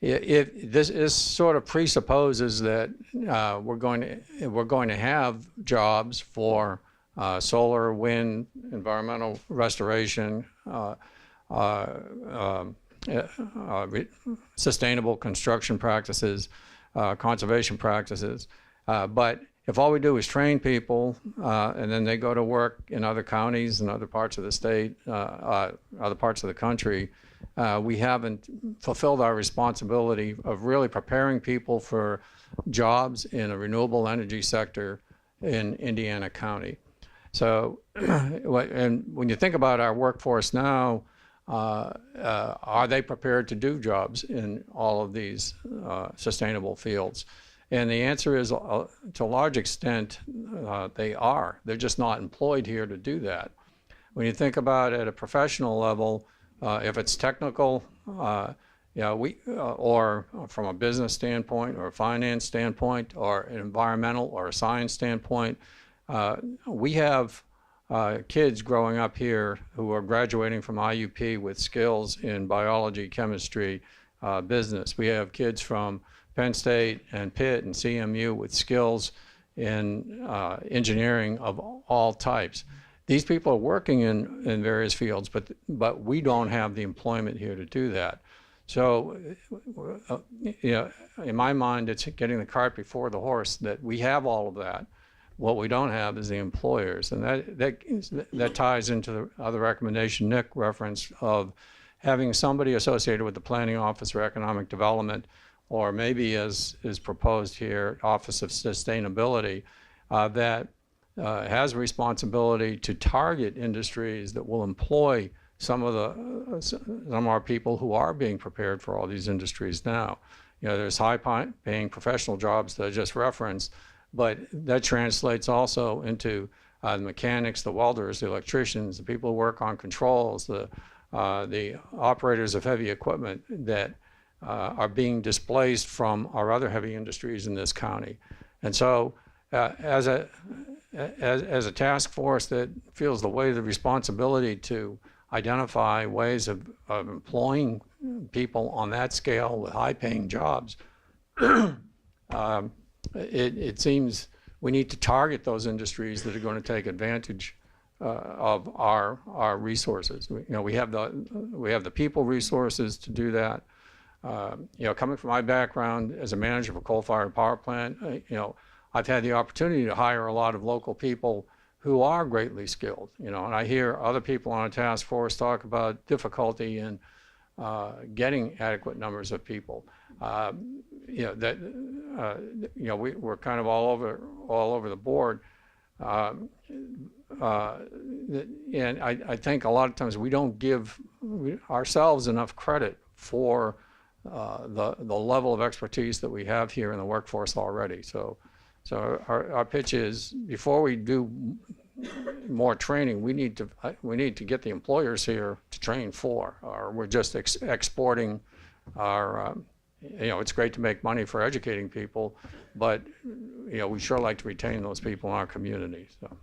E: This sort of presupposes that we're going to have jobs for solar, wind, environmental restoration, sustainable construction practices, conservation practices. But if all we do is train people and then they go to work in other counties and other parts of the state, other parts of the country, we haven't fulfilled our responsibility of really preparing people for jobs in a renewable energy sector in Indiana County. So, and when you think about our workforce now, are they prepared to do jobs in all of these sustainable fields? And the answer is, to a large extent, they are. They're just not employed here to do that. When you think about it at a professional level, if it's technical, or from a business standpoint, or a finance standpoint, or an environmental or a science standpoint, we have kids growing up here who are graduating from IUP with skills in biology, chemistry, business. We have kids from Penn State and Pitt and CMU with skills in engineering of all types. These people are working in various fields, but we don't have the employment here to do that. So, in my mind, it's getting the cart before the horse, that we have all of that. What we don't have is the employers, and that ties into the other recommendation Nick referenced of having somebody associated with the Planning Office or Economic Development, or maybe as is proposed here, Office of Sustainability, that has a responsibility to target industries that will employ some of our people who are being prepared for all these industries now. There's high-paying professional jobs that I just referenced, but that translates also into the mechanics, the welders, the electricians, the people who work on controls, the the operators of heavy equipment that are being displaced from our other heavy industries in this county. And so as a task force that feels the weight of the responsibility to identify ways of employing people on that scale with high-paying jobs, it seems we need to target those industries that are going to take advantage of our resources. We have the people resources to do that. Coming from my background as a manager of a coal-fired power plant, I've had the opportunity to hire a lot of local people who are greatly skilled, and I hear other people on a task force talk about difficulty in getting adequate numbers of people. We're kind of all over the board. And I think a lot of times we don't give ourselves enough credit for the level of expertise that we have here in the workforce already. So our pitch is, before we do more training, we need to get the employers here to train for, or we're just exporting our. It's great to make money for educating people, but we sure like to retain those people in our community. So.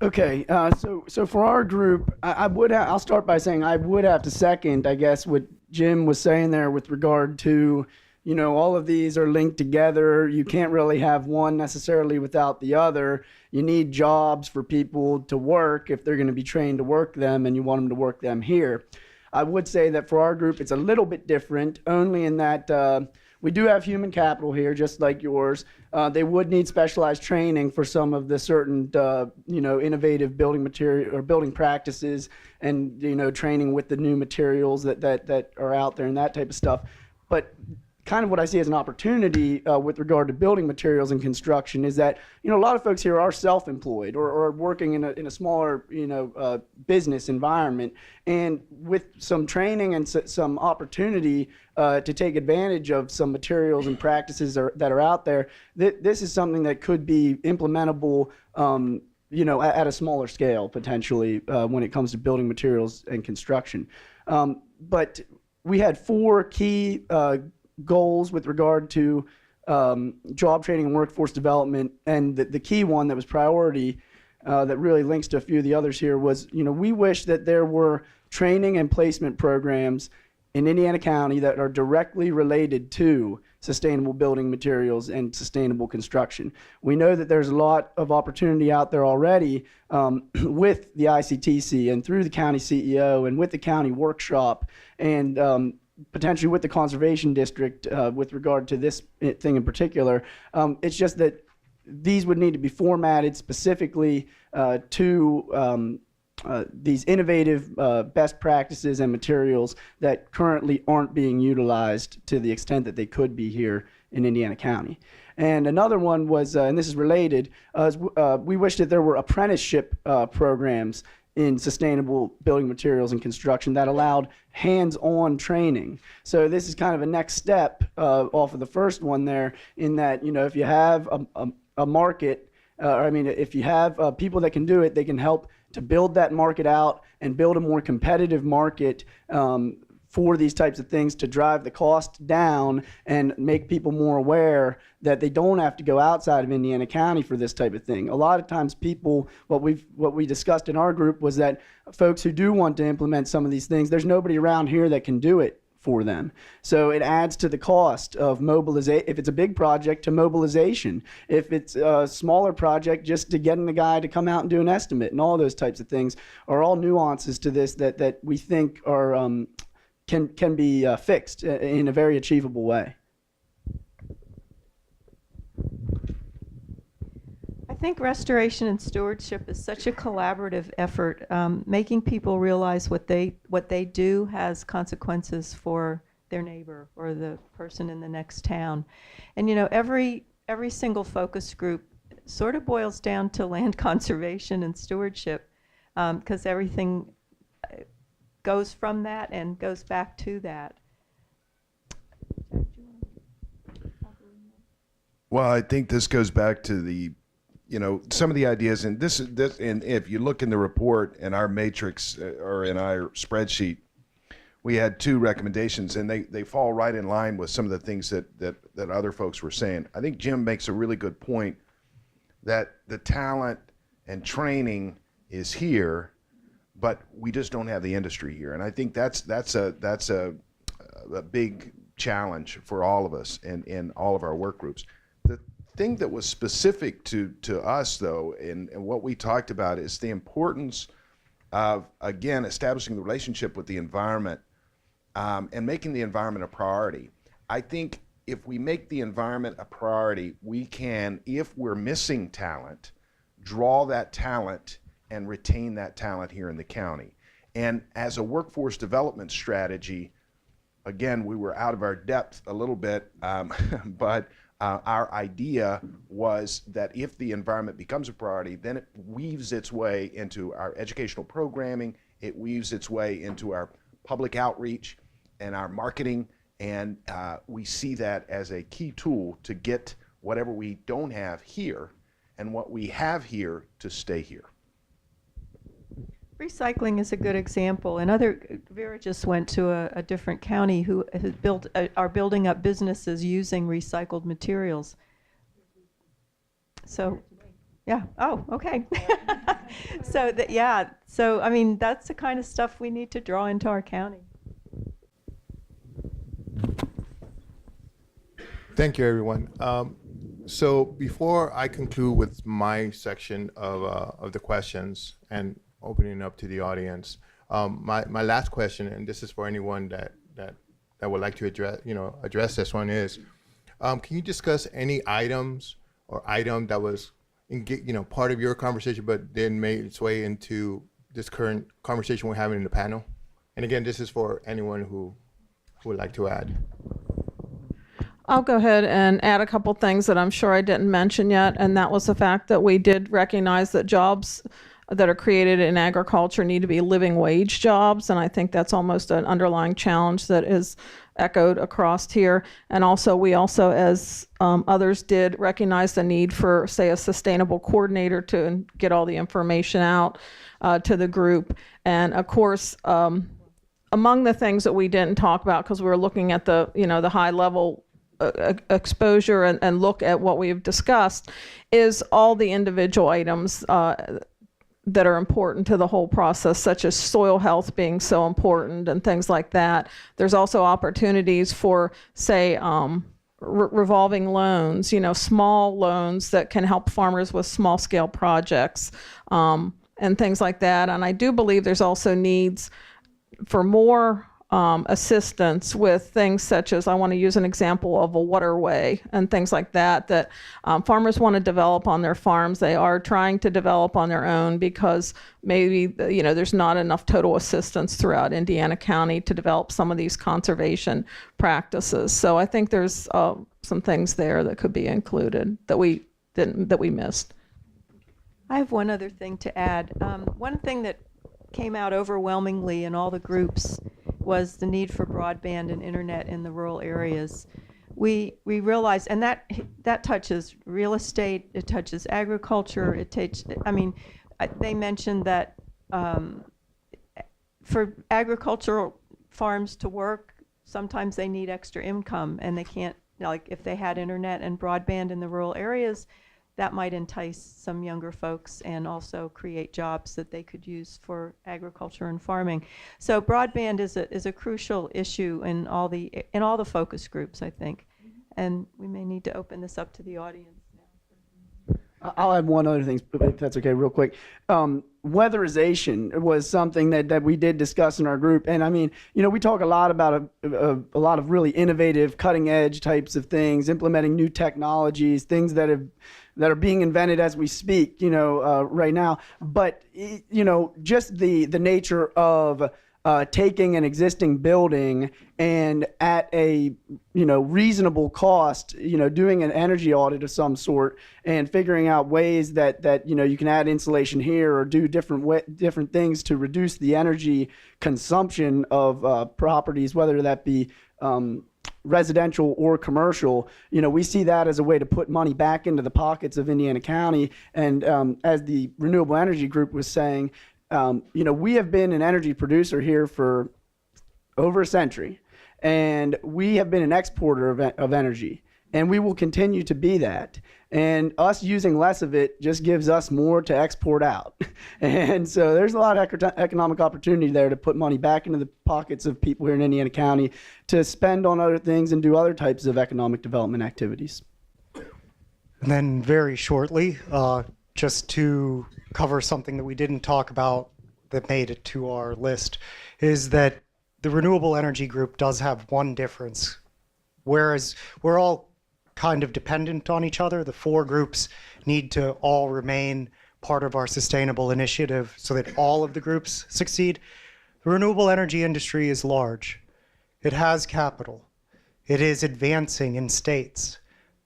G: Okay, so for our group, I'll start by saying I would have to second, I guess, what Jim was saying there with regard to, all of these are linked together. You can't really have one necessarily without the other. You need jobs for people to work if they're going to be trained to work them, and you want them to work them here. I would say that for our group, it's a little bit different, only in that we do have human capital here, just like yours. They would need specialized training for some of the certain, innovative building material or building practices, and training with the new materials that are out there and that type of stuff. But kind of what I see as an opportunity with regard to building materials and construction is that a lot of folks here are self-employed or working in a smaller business environment, and with some training and some opportunity to take advantage of some materials and practices that are out there, this is something that could be implementable at a smaller scale potentially when it comes to building materials and construction. But we had 4 key goals with regard to job training and workforce development, and the key one that was priority that really links to a few of the others here was, we wish that there were training and placement programs in Indiana County that are directly related to sustainable building materials and sustainable construction. We know that there's a lot of opportunity out there already with the ICTC and through the county CEO and with the county workshop and potentially with the conservation district with regard to this thing in particular. It's just that these would need to be formatted specifically to these innovative best practices and materials that currently aren't being utilized to the extent that they could be here in Indiana County. And another one was, and this is related, we wish that there were apprenticeship programs in sustainable building materials and construction that allowed hands-on training. So this is kind of a next step off of the first one there, in that, if you have a market, if you have people that can do it, they can help to build that market out and build a more competitive market for these types of things, to drive the cost down and make people more aware that they don't have to go outside of Indiana County for this type of thing. A lot of times people, what we discussed in our group was that folks who do want to implement some of these things, there's nobody around here that can do it for them. So it adds to the cost of mobilization. If it's a big project, to mobilization. If it's a smaller project, just to getting the guy to come out and do an estimate, and all those types of things are all nuances to this that we think are can be fixed in a very achievable way.
I: I think restoration and stewardship is such a collaborative effort, making people realize what they do has consequences for their neighbor or the person in the next town. And every single focus group sort of boils down to land conservation and stewardship, because everything goes from that and goes back to that.
J: Well, I think this goes back to some of the ideas, and and if you look in the report in our matrix or in our spreadsheet, we had 2 recommendations, and they fall right in line with some of the things that other folks were saying. I think Jim makes a really good point that the talent and training is here, but we just don't have the industry here, and I think that's a big challenge for all of us in all of our work groups. The thing that was specific to us, though, and what we talked about is the importance of, again, establishing the relationship with the environment and making the environment a priority. I think if we make the environment a priority, we can, if we're missing talent, draw that talent and retain that talent here in the county. And as a workforce development strategy, again, we were out of our depth a little bit, but our idea was that if the environment becomes a priority, then it weaves its way into our educational programming, it weaves its way into our public outreach and our marketing, and we see that as a key tool to get whatever we don't have here and what we have here to stay here.
I: Recycling is a good example. Vera just went to a different county who has are building up businesses using recycled materials. So, yeah. Oh, okay. So I mean, that's the kind of stuff we need to draw into our county.
A: Thank you, everyone. So before I conclude with my section of the questions and opening up to the audience, my last question, and this is for anyone that would like to address this one, is can you discuss any items or item that was part of your conversation but then made its way into this current conversation we're having in the panel? And again, this is for anyone who would like to add.
C: I'll go ahead and add a couple things that I'm sure I didn't mention yet, and that was the fact that we did recognize that jobs that are created in agriculture need to be living wage jobs, and I think that's almost an underlying challenge that is echoed across here. And also, we also, as others did, recognize the need for, say, a sustainable coordinator to get all the information out to the group. And of course, among the things that we didn't talk about, because we were looking at the high level exposure and look at what we've discussed, is all the individual items that are important to the whole process, such as soil health being so important and things like that. There's also opportunities for, say, revolving loans, small loans that can help farmers with small scale projects and things like that. And I do believe there's also needs for more assistance with things such as, I want to use an example of a waterway and things like that farmers want to develop on their farms. They are trying to develop on their own because maybe there's not enough total assistance throughout Indiana County to develop some of these conservation practices. So I think there's some things there that could be included that we missed.
I: I have one other thing to add. One thing that came out overwhelmingly in all the groups was the need for broadband and internet in the rural areas. We realized, and that touches real estate, it touches agriculture, they mentioned that for agricultural farms to work, sometimes they need extra income, and they can't, if they had internet and broadband in the rural areas, that might entice some younger folks and also create jobs that they could use for agriculture and farming. So broadband is a crucial issue in all the focus groups, I think, and we may need to open this up to the audience now.
G: I'll add one other thing, if that's okay, real quick. Weatherization was something that we did discuss in our group, and I mean, we talk a lot about a lot of really innovative, cutting-edge types of things, implementing new technologies, things that are being invented as we speak, right now. But just the nature of taking an existing building and at a reasonable cost, doing an energy audit of some sort and figuring out ways that you can add insulation here or do different things to reduce the energy consumption of properties, whether that be residential or commercial, we see that as a way to put money back into the pockets of Indiana County. And as the Renewable Energy Group was saying, we have been an energy producer here for over a century, and we have been an exporter of energy, and we will continue to be that. And us using less of it just gives us more to export out. And so there's a lot of economic opportunity there to put money back into the pockets of people here in Indiana County to spend on other things and do other types of economic development activities.
F: And then very shortly, just to cover something that we didn't talk about that made it to our list, is that the Renewable Energy Group does have one difference. Whereas we're all kind of dependent on each other, the four groups need to all remain part of our sustainable initiative so that all of the groups succeed. The renewable energy industry is large. It has capital. It is advancing in states.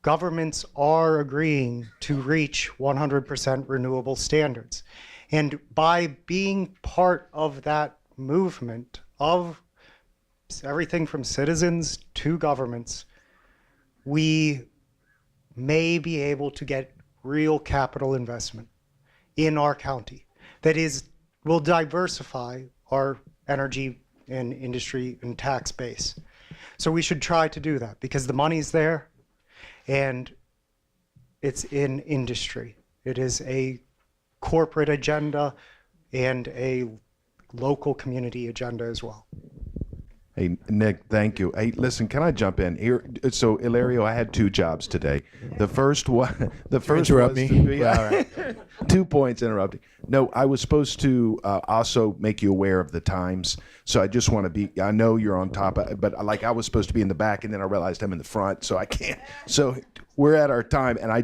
F: Governments are agreeing to reach 100% renewable standards. And by being part of that movement of everything from citizens to governments, we may be able to get real capital investment in our county that will diversify our energy and industry and tax base. So we should try to do that because the money's there and it's in industry. It is a corporate agenda and a local community agenda as well.
J: Hey, Nick, thank you. Hey, listen, can I jump in here? So, Hilario, I had two jobs today. The first one,
A: Interrupt
J: was
A: me.
J: All right. 2 points interrupting. No, I was supposed to also make you aware of the times. So I just want to be, I know you're on top, but I was supposed to be in the back and then I realized I'm in the front, so I can't. So we're at our time and I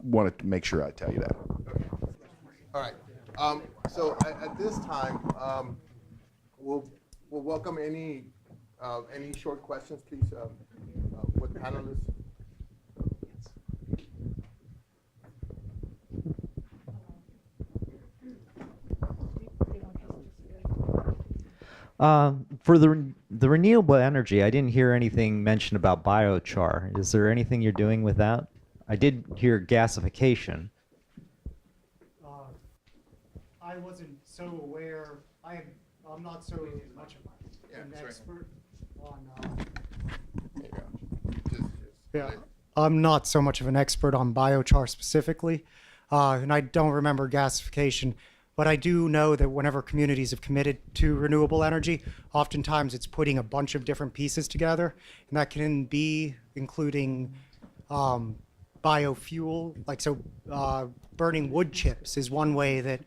J: wanted to make sure I tell you that.
A: All right. So at this time, we'll welcome any short questions, please, with panelists.
L: For the renewable energy, I didn't hear anything mentioned about biochar. Is there anything you're doing with that? I did hear gasification.
F: I wasn't so aware. I'm not so much of an expert on.
A: There you go.
F: Yeah, I'm not so much of an expert on biochar specifically, and I don't remember gasification. But I do know that whenever communities have committed to renewable energy, oftentimes it's putting a bunch of different pieces together, and that can be including biofuel. Burning wood chips is one way that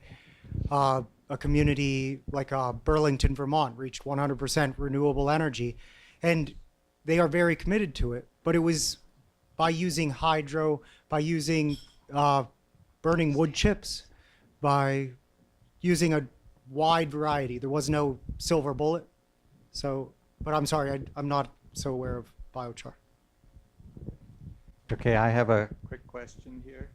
F: a community like Burlington, Vermont, reached 100% renewable energy, and they are very committed to it. But it was by using hydro, by using burning wood chips, by using a wide variety. There was no silver bullet. So, but I'm sorry, I'm not so aware of biochar.
M: Okay, I have a quick question here.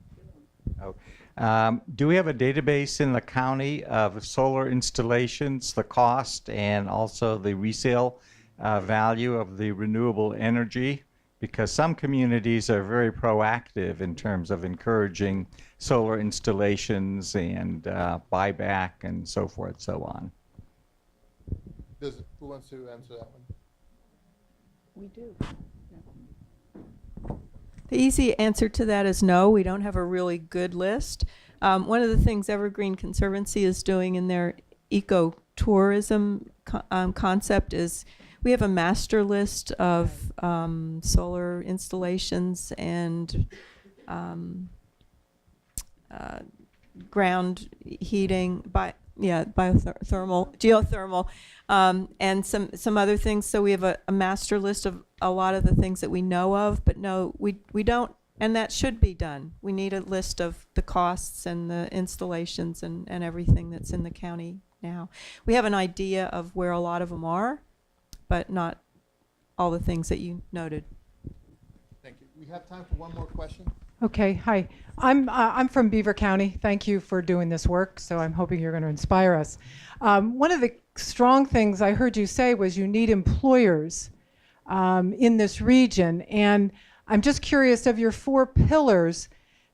M: Do we have a database in the county of solar installations, the cost, and also the resale value of the renewable energy? Because some communities are very proactive in terms of encouraging solar installations and buyback and so forth, so on.
A: Who wants to answer that one?
D: We do.
I: The easy answer to that is no, we don't have a really good list. One of the things Evergreen Conservancy is doing in their ecotourism concept is we have a master list of solar installations and ground heating, geothermal, and some other things. So we have a master list of a lot of the things that we know of, but no, we don't, and that should be done. We need a list of the costs and the installations and everything that's in the county now. We have an idea of where a lot of them are, but not all the things that you noted.
A: Thank you. We have time for one more question.
N: Okay, hi. I'm from Beaver County. Thank you for doing this work, so I'm hoping you're going to inspire us. One of the strong things I heard you say was you need employers in this region. And I'm just curious, of your 4 pillars,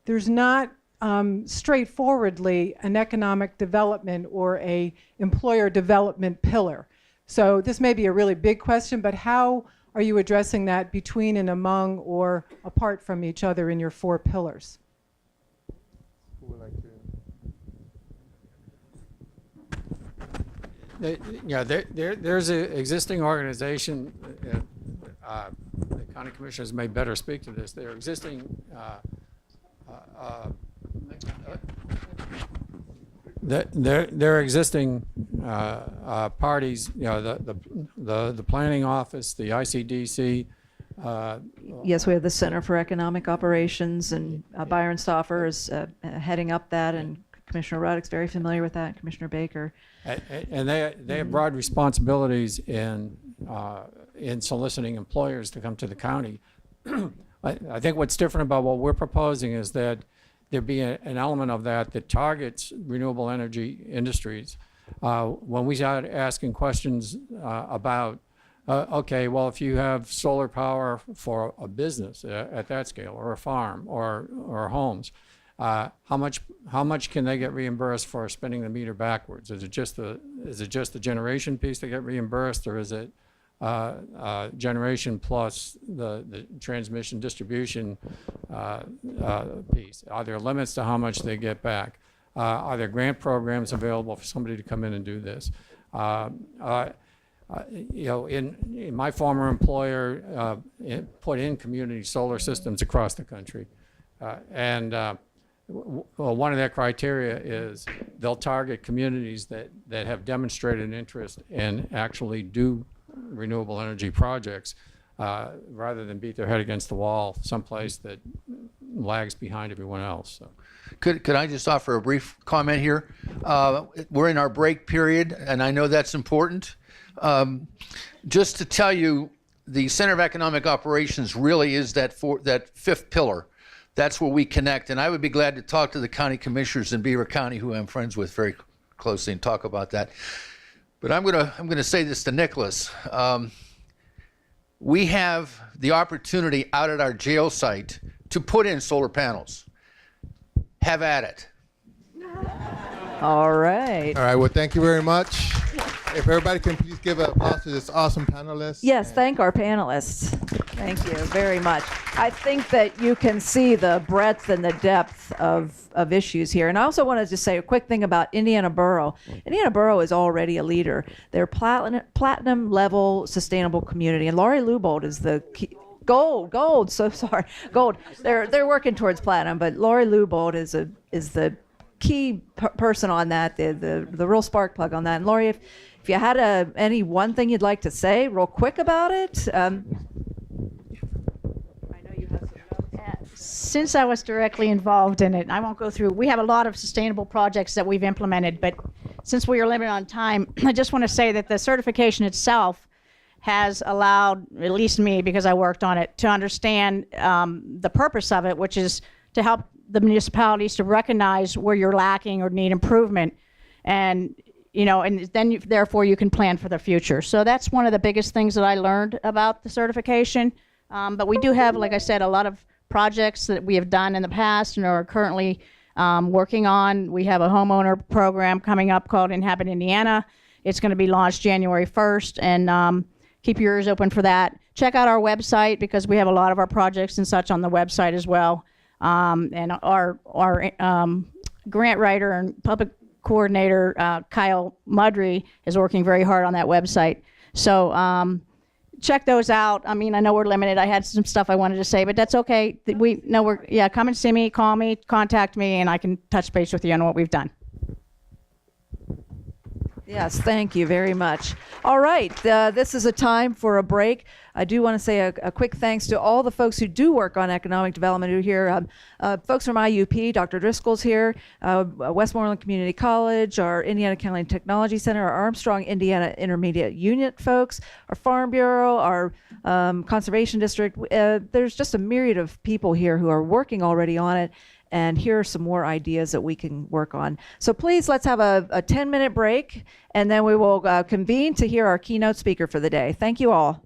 N: there's not straightforwardly an economic development or a employer development pillar. So this may be a really big question, but how are you addressing that between and among or apart from each other in your 4 pillars?
A: Who would like to?
E: There's an existing organization. The county commissioners may better speak to this. There are existing there are existing parties. You know, the planning office, the ICDC.
O: Yes, we have the Center for Economic Operations, and Byron Stauffer is heading up that, and Commissioner Ruddock's very familiar with that, Commissioner Baker.
E: And they have broad responsibilities in soliciting employers to come to the county. I think what's different about what we're proposing is that there be an element of that targets renewable energy industries. When we start asking questions about, okay, well, if you have solar power for a business at that scale, or a farm, or homes, how much can they get reimbursed for spinning the meter backwards? Is it just the generation piece that get reimbursed, or is it generation plus the transmission distribution piece? Are there limits to how much they get back? Are there grant programs available for somebody to come in and do this? You know, in my former employer, put in community solar systems across the country, well, one of their criteria is they'll target communities that have demonstrated an interest and actually do renewable energy projects, rather than beat their head against the wall someplace that lags behind everyone else. So.
P: Could I just offer a brief comment here? We're in our break period, and I know that's important. Just to tell you, the Center of Economic Operations really is that 5th pillar. That's where we connect, and I would be glad to talk to the county commissioners in Beaver County, who I'm friends with very closely, and talk about that. But I'm gonna say this to Nicholas. We have the opportunity out at our jail site to put in solar panels. Have at it.
O: All right.
A: All right, well, thank you very much. If everybody can please give an applause to this awesome panelist.
O: Yes, thank our panelists. Thank you very much. I think that you can see the breadth and the depth of issues here. And I also wanted to say a quick thing about Indiana Borough. Indiana Borough is already a leader. They're platinum level sustainable community. And LaurieLubold is the key. Gold, so sorry. Gold. They're working towards platinum, but LaurieLubold is the key person on that, the real spark plug on that. And Laurie, if you had any one thing you'd like to say real quick about it. I know you have some notes.
D: Since I was directly involved in it, I won't go through, we have a lot of sustainable projects that we've implemented, but since we are limited on time, I just want to say that the certification itself has allowed, at least me, because I worked on it, to understand the purpose of it, which is to help the municipalities to recognize where you're lacking or need improvement. And and then therefore you can plan for the future. So that's one of the biggest things that I learned about the certification. But we do have, like I said, a lot of projects that we have done in the past and are currently working on. We have a homeowner program coming up called Inhabit Indiana. It's going to be launched January 1st, and keep your ears open for that. Check out our website, because we have a lot of our projects and such on the website as well. And our grant writer and public coordinator, Kyle Mudry, is working very hard on that website. So check those out. I mean, I know we're limited. I had some stuff I wanted to say, but that's okay. Come and see me, call me, contact me, and I can touch base with you on what we've done.
O: Yes, thank you very much. All right, this is a time for a break. I do want to say a quick thanks to all the folks who do work on economic development who are here. Folks from IUP, Dr. Driscoll's here, Westmoreland Community College, our Indiana County Technology Center, our Armstrong Indiana Intermediate Unit folks, our Farm Bureau, our Conservation District. There's just a myriad of people here who are working already on it. And here are some more ideas that we can work on. So please, let's have a 10-minute break, and then we will convene to hear our keynote speaker for the day. Thank you all.